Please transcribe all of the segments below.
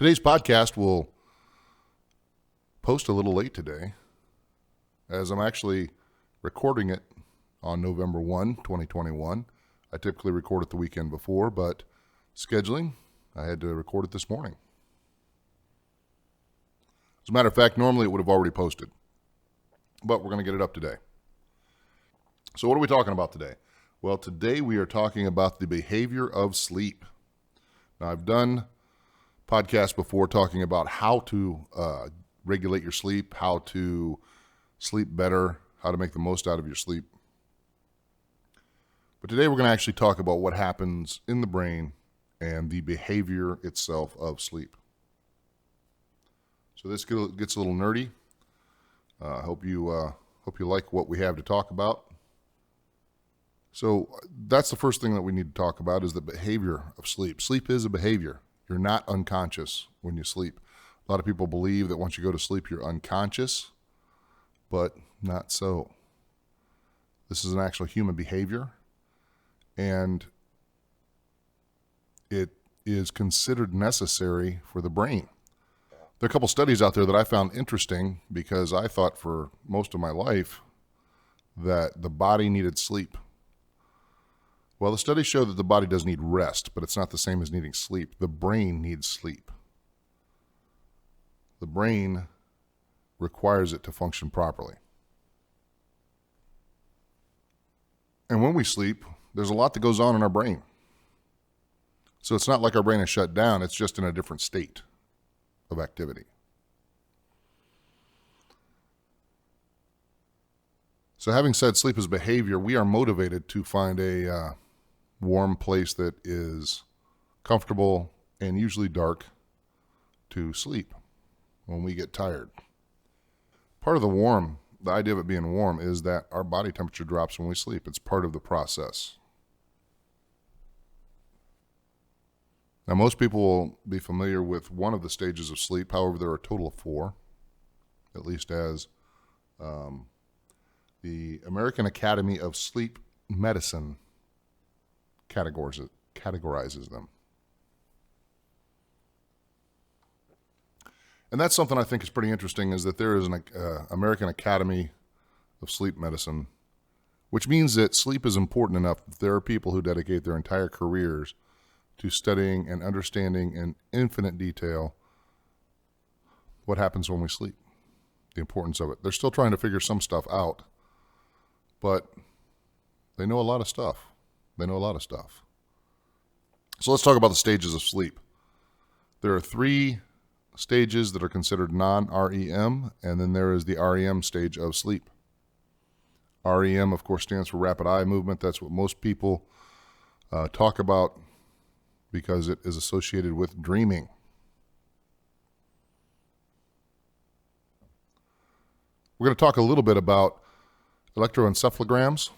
Today's podcast will post a little late today, as I'm actually recording it on November 1, 2021. I typically record it the weekend before, but scheduling, I had to record it this morning. As a matter of fact, normally it would have already posted, but we're going to get it up today. So what are we talking about today? Well, today we are talking about the behavior of sleep. Now, I've done podcasts before talking about how to regulate your sleep, how to sleep better, how to make the most out of your sleep. But today we're going to actually talk about what happens in the brain and the behavior itself of sleep. So this gets a little nerdy. I hope you like what we have to talk about. So that's the first thing that we need to talk about is the behavior of sleep. Sleep is a behavior. You're not unconscious when you sleep. A lot of people believe that once you go to sleep, you're unconscious, but not so. This is an actual human behavior, and it is considered necessary for the brain. There are a couple studies out there that I found interesting because I thought for most of my life that the body needed sleep. Well, the studies show that the body does need rest, but it's not the same as needing sleep. The brain needs sleep. The brain requires it to function properly. And when we sleep, there's a lot that goes on in our brain. So it's not like our brain is shut down, it's just in a different state of activity. So having said sleep is behavior, we are motivated to find a warm place that is comfortable and usually dark to sleep when we get tired. Part of the idea of it being warm is that our body temperature drops when we sleep. It's part of the process. Now, most people will be familiar with one of the stages of sleep. However, there are a total of 4, at least as the American Academy of Sleep Medicine categorizes them. And that's something I think is pretty interesting, is that there is an American Academy of Sleep Medicine, which means that sleep is important enough that there are people who dedicate their entire careers to studying and understanding in infinite detail what happens when we sleep, the importance of it. They're still trying to figure some stuff out, but they know a lot of stuff. So let's talk about the stages of sleep. There are 3 stages that are considered non-REM, and then there is the REM stage of sleep. REM, of course, stands for rapid eye movement. That's what most people talk about because it is associated with dreaming. We're going to talk a little bit about electroencephalograms.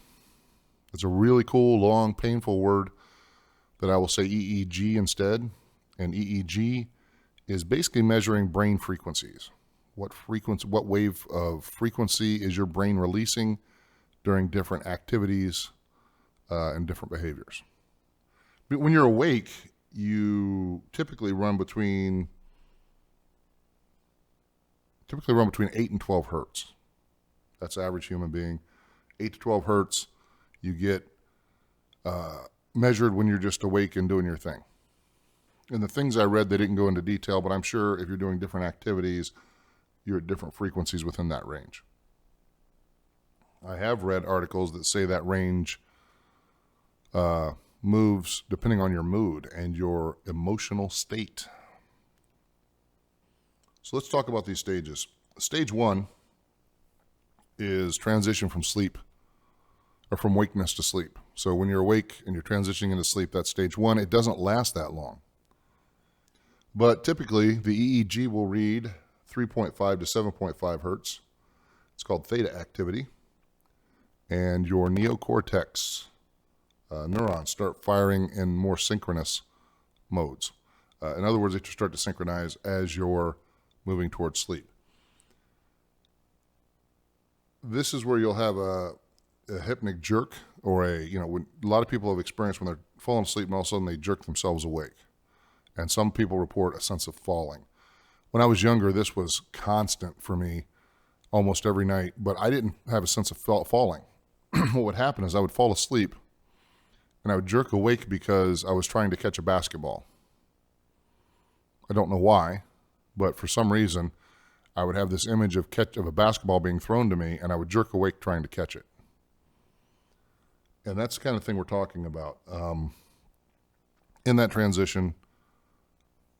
It's a really cool, long, painful word that I will say EEG instead. And EEG is basically measuring brain frequencies. What wave of frequency is your brain releasing during different activities and different behaviors? But when you're awake, you typically run between 8 and 12 hertz. That's average human being. 8 to 12 hertz, you get measured when you're just awake and doing your thing. And the things I read, they didn't go into detail, but I'm sure if you're doing different activities, you're at different frequencies within that range. I have read articles that say that range moves depending on your mood and your emotional state. So let's talk about these stages. Stage 1 is transition from sleep, or from wakeness to sleep. So when you're awake and you're transitioning into sleep, that's stage 1. It doesn't last that long. But typically, the EEG will read 3.5 to 7.5 hertz. It's called theta activity. And your neocortex neurons start firing in more synchronous modes. In other words, they start to synchronize as you're moving towards sleep. This is where you'll have a hypnic jerk, or when a lot of people have experienced when they're falling asleep and all of a sudden they jerk themselves awake. And some people report a sense of falling. When I was younger, this was constant for me almost every night, but I didn't have a sense of falling. What would happen is I would fall asleep and I would jerk awake because I was trying to catch a basketball. I don't know why, but for some reason, I would have this image of a basketball being thrown to me, and I would jerk awake trying to catch it. And that's the kind of thing we're talking about. In that transition,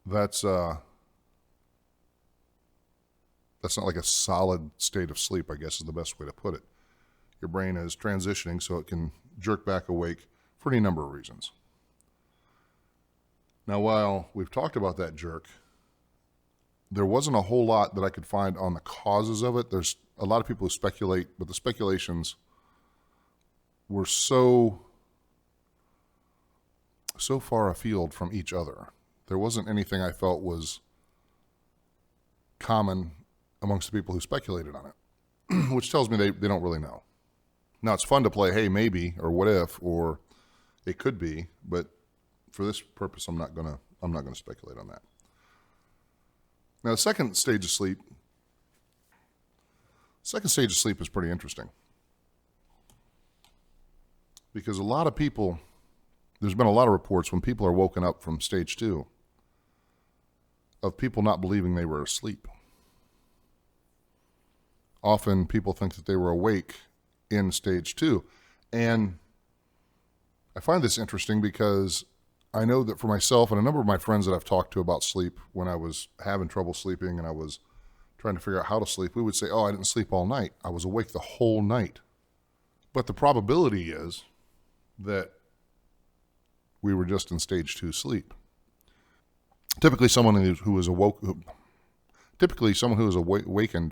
that's not like a solid state of sleep, I guess is the best way to put it. Your brain is transitioning so it can jerk back awake for any number of reasons. Now, while we've talked about that jerk, there wasn't a whole lot that I could find on the causes of it. There's a lot of people who speculate, but the speculations were so far afield from each other. There wasn't anything I felt was common amongst the people who speculated on it, which tells me they don't really know. Now, it's fun to play, hey, maybe, or what if, or it could be, but for this purpose, I'm not gonna speculate on that. Now, the second stage of sleep is pretty interesting because a lot of people, there's been a lot of reports when people are woken up from stage 2 of people not believing they were asleep. Often people think that they were awake in stage 2. And I find this interesting because I know that for myself and a number of my friends that I've talked to about sleep, when I was having trouble sleeping and I was trying to figure out how to sleep, we would say, oh, I didn't sleep all night. I was awake the whole night. But the probability is that we were just in stage 2 sleep. Typically, someone who is awakened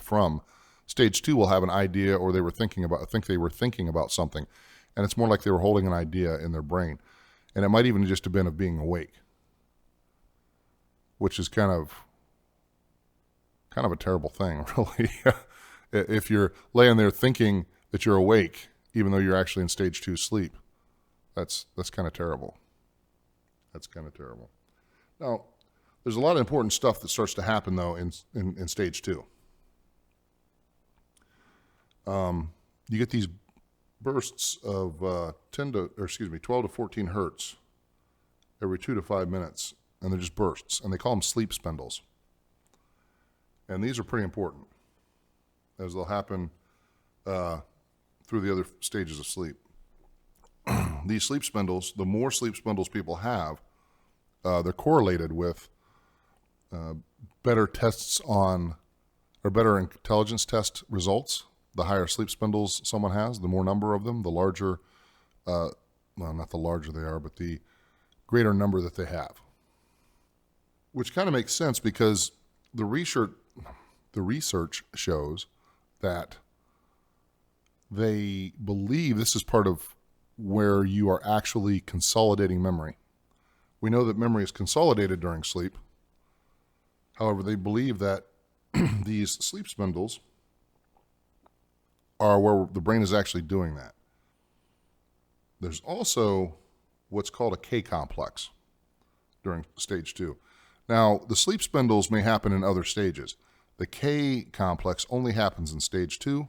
from stage 2 will have an idea, or think they were thinking about something, and it's more like they were holding an idea in their brain, and it might even just have been of being awake, which is kind of a terrible thing, really. If you're laying there thinking that you're awake, even though you're actually in stage 2 sleep, that's kind of terrible. That's kind of terrible. Now, there's a lot of important stuff that starts to happen though in stage 2. You get these bursts of 12 to 14 hertz every 2 to 5 minutes, and they're just bursts, and they call them sleep spindles. And these are pretty important, as they'll happen through the other stages of sleep. These sleep spindles, the more sleep spindles people have, they're correlated with better intelligence test results. The higher sleep spindles someone has, the more number of them, the larger, not the larger they are, but the greater number that they have. Which kind of makes sense because the research shows that they believe this is part of where you are actually consolidating memory. We know that memory is consolidated during sleep. However, they believe that these sleep spindles are where the brain is actually doing that. There's also what's called a K complex during stage 2. Now, the sleep spindles may happen in other stages. The K complex only happens in stage 2.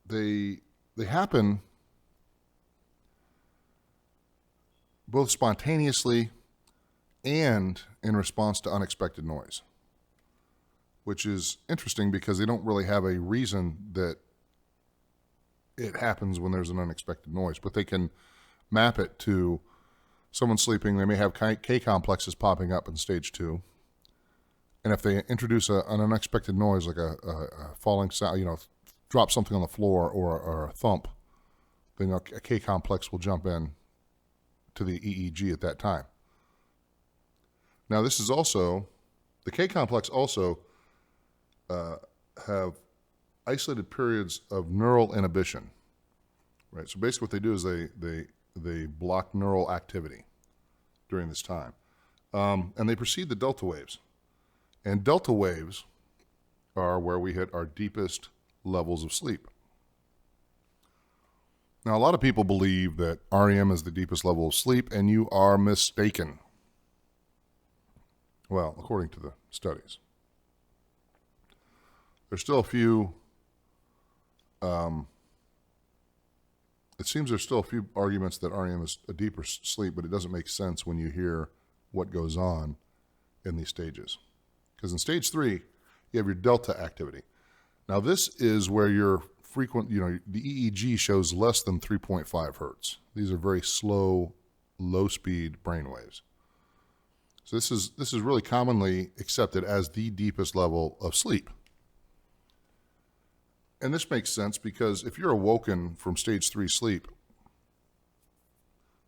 They happen both spontaneously and in response to unexpected noise, which is interesting because they don't really have a reason that it happens when there's an unexpected noise, but they can map it to someone sleeping. They may have K complexes popping up in stage 2. And if they introduce an unexpected noise, like a falling sound, drop something on the floor or a thump, then a K complex will jump in to the EEG at that time. Now, the K complex also have isolated periods of neural inhibition, right? So basically what they do is they block neural activity during this time. And they precede the delta waves. And delta waves are where we hit our deepest levels of sleep. Now, a lot of people believe that REM is the deepest level of sleep, and you are mistaken. Well, according to the studies. There's still a few, it seems there's still a few arguments that REM is a deeper sleep, but it doesn't make sense when you hear what goes on in these stages. Because in stage 3, you have your delta activity. Now this is where your frequent, the EEG shows less than 3.5 hertz. These are very slow, low-speed brain waves. So this is really commonly accepted as the deepest level of sleep. And this makes sense because if you're awoken from stage 3 sleep,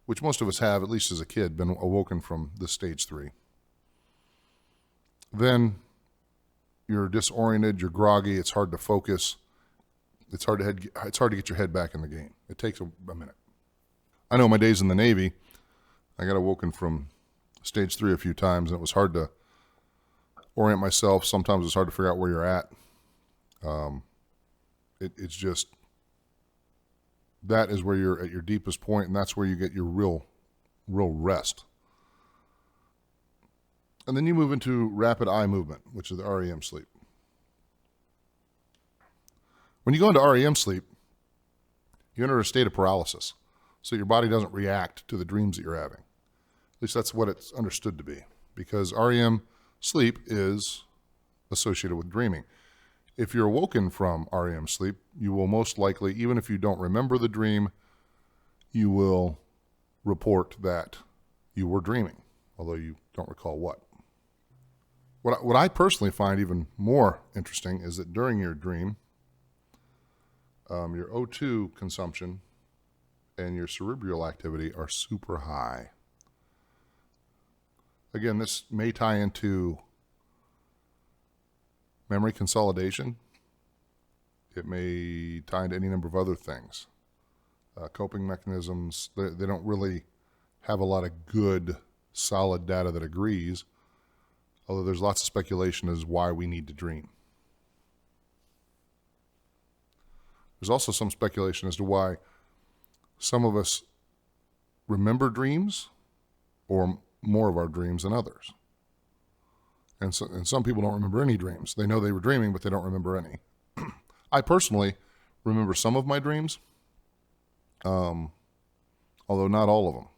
which most of us have, at least as a kid, been awoken from this stage 3, then you're disoriented, you're groggy, it's hard to focus, it's hard to get your head back in the game. It takes a minute. I know my days in the Navy, I got awoken from stage 3 a few times, and it was hard to orient myself. Sometimes it's hard to figure out where you're at. It's just, that is where you're at your deepest point, and that's where you get your real rest. And then you move into rapid eye movement, which is the REM sleep. When you go into REM sleep, you enter a state of paralysis, so your body doesn't react to the dreams that you're having. At least that's what it's understood to be, because REM sleep is associated with dreaming. If you're awoken from REM sleep, you will most likely, even if you don't remember the dream, you will report that you were dreaming, although you don't recall what. What I personally find even more interesting is that during your dream, your O2 consumption and your cerebral activity are super high. Again, this may tie into memory consolidation. It may tie into any number of other things. Coping mechanisms, they don't really have a lot of good, solid data that agrees, although there's lots of speculation as why we need to dream. There's also some speculation as to why some of us remember dreams, or more of our dreams than others. And some people don't remember any dreams. They know they were dreaming, but they don't remember any. I personally remember some of my dreams, although not all of them.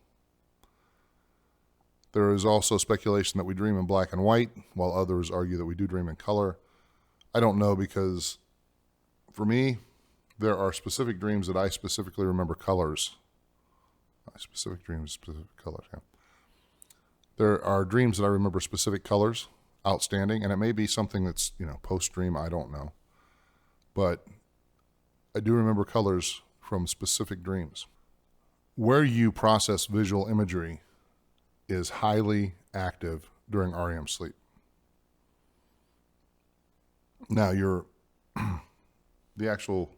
There is also speculation that we dream in black and white, while others argue that we do dream in color. I don't know, because for me, there are specific dreams that I specifically remember colors. Specific dreams, specific colors, yeah. There are dreams that I remember specific colors, outstanding, and it may be something that's, post-dream, I don't know. But I do remember colors from specific dreams. Where you process visual imagery is highly active during REM sleep. Now, the actual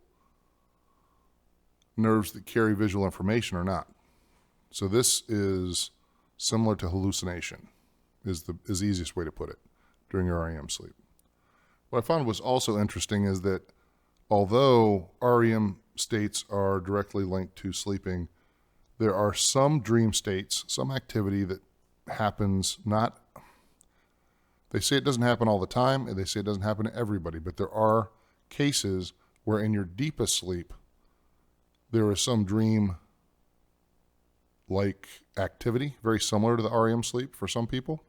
nerves that carry visual information are not. So this is similar to hallucination, is the easiest way to put it, during your REM sleep. What I found was also interesting is that although REM states are directly linked to sleeping, there are some dream states, some activity that happens they say it doesn't happen all the time, and they say it doesn't happen to everybody, but there are cases where in your deepest sleep, there is some dream-like activity, very similar to the REM sleep for some people.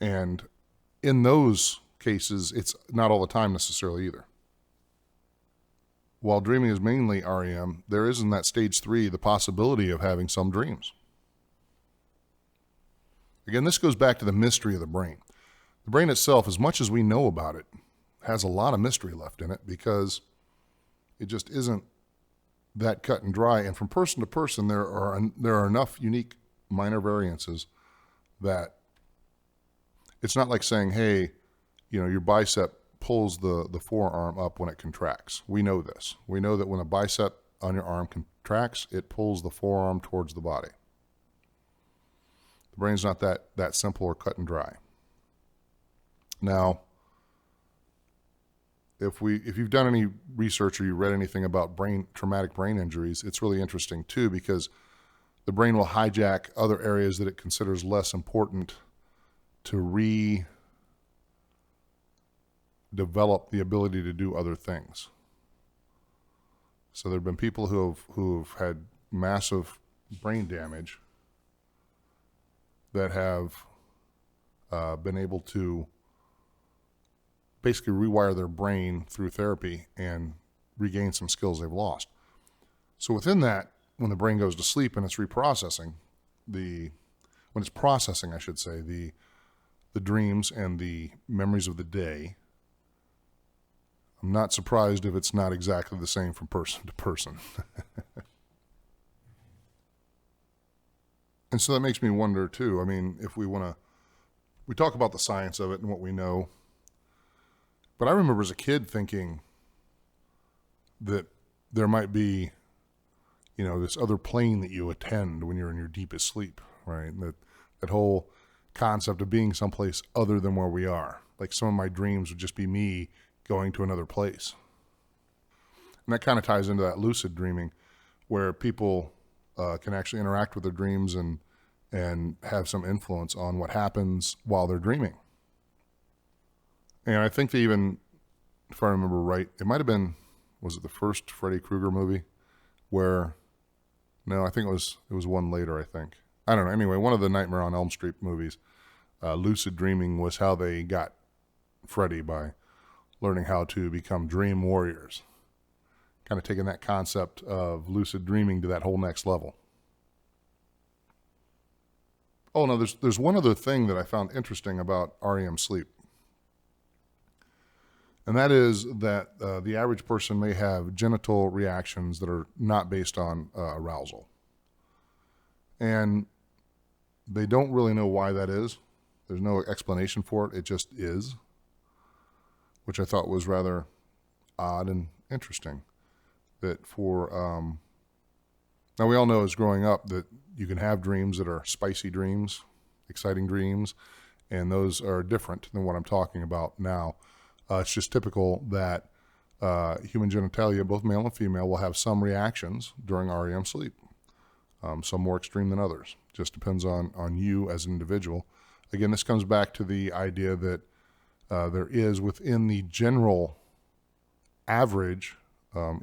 And in those cases, it's not all the time necessarily either. While dreaming is mainly REM, there is in that stage 3 the possibility of having some dreams. Again, this goes back to the mystery of the brain. The brain itself, as much as we know about it, has a lot of mystery left in it, because it just isn't that cut and dry. And from person to person, there are enough unique minor variances that it's not like saying, hey, your bicep pulls the forearm up when it contracts. We know this. We know that when a bicep on your arm contracts, it pulls the forearm towards the body. The brain's not that simple or cut and dry. Now, if you've done any research or you read anything about traumatic brain injuries, it's really interesting too, because the brain will hijack other areas that it considers less important to redevelop the ability to do other things. So there have been people who've had massive brain damage that have been able to basically rewire their brain through therapy and regain some skills they've lost. So within that, when the brain goes to sleep and it's reprocessing, when it's processing, I should say, the dreams and the memories of the day, I'm not surprised if it's not exactly the same from person to person. And so that makes me wonder too. I mean, if we talk about the science of it and what we know, but I remember as a kid thinking that there might be, this other plane that you attend when you're in your deepest sleep, right? That whole concept of being someplace other than where we are. Like some of my dreams would just be me going to another place. And that kind of ties into that lucid dreaming where people can actually interact with their dreams and have some influence on what happens while they're dreaming. And I think they even, if I remember right, it might have been, was it the first Freddy Krueger movie where, no, I think it was one later, I think. I don't know. Anyway, one of the Nightmare on Elm Street movies, lucid dreaming was how they got Freddy by learning how to become dream warriors. Kind of taking that concept of lucid dreaming to that whole next level. Oh, no, there's one other thing that I found interesting about REM sleep. And that is that the average person may have genital reactions that are not based on arousal. And they don't really know why that is. There's no explanation for it. It just is, which I thought was rather odd and interesting. That now we all know as growing up that you can have dreams that are spicy dreams, exciting dreams, and those are different than what I'm talking about now. It's just typical that human genitalia, both male and female, will have some reactions during REM sleep. Some more extreme than others. Just depends on you as an individual. Again, this comes back to the idea that there is within the general average,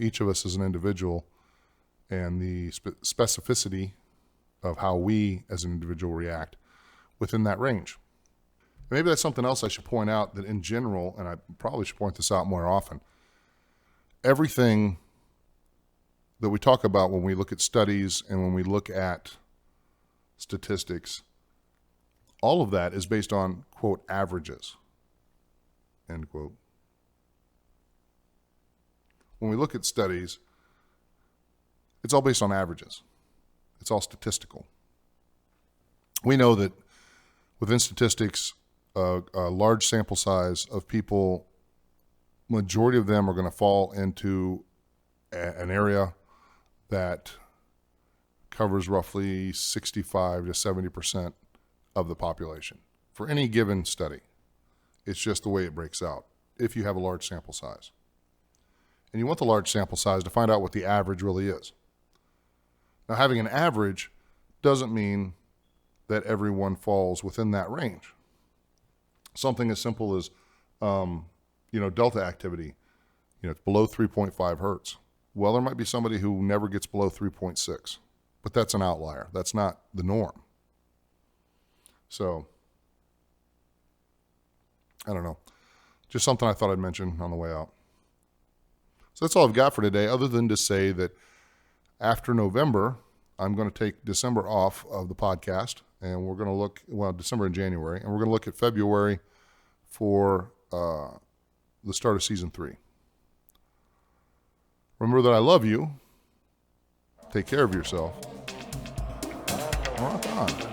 each of us as an individual, and the specificity of how we as an individual react within that range. Maybe that's something else I should point out, that in general, and I probably should point this out more often, everything that we talk about when we look at studies and when we look at statistics, all of that is based on, quote, averages, end quote. When we look at studies, it's all based on averages. It's all statistical. We know that within statistics, a large sample size of people, majority of them are going to fall into an area that covers roughly 65 to 70% of the population for any given study. It's just the way it breaks out if you have a large sample size. And you want the large sample size to find out what the average really is. Now, having an average doesn't mean that everyone falls within that range. Something as simple as, delta activity, it's below 3.5 hertz. Well, there might be somebody who never gets below 3.6, but that's an outlier. That's not the norm. So, I don't know. Just something I thought I'd mention on the way out. So that's all I've got for today, other than to say that after November, I'm going to take December off of the podcast, and we're going to look, December and January, and we're going to look at February for the start of season 3. Remember that I love you. Take care of yourself. Rock on.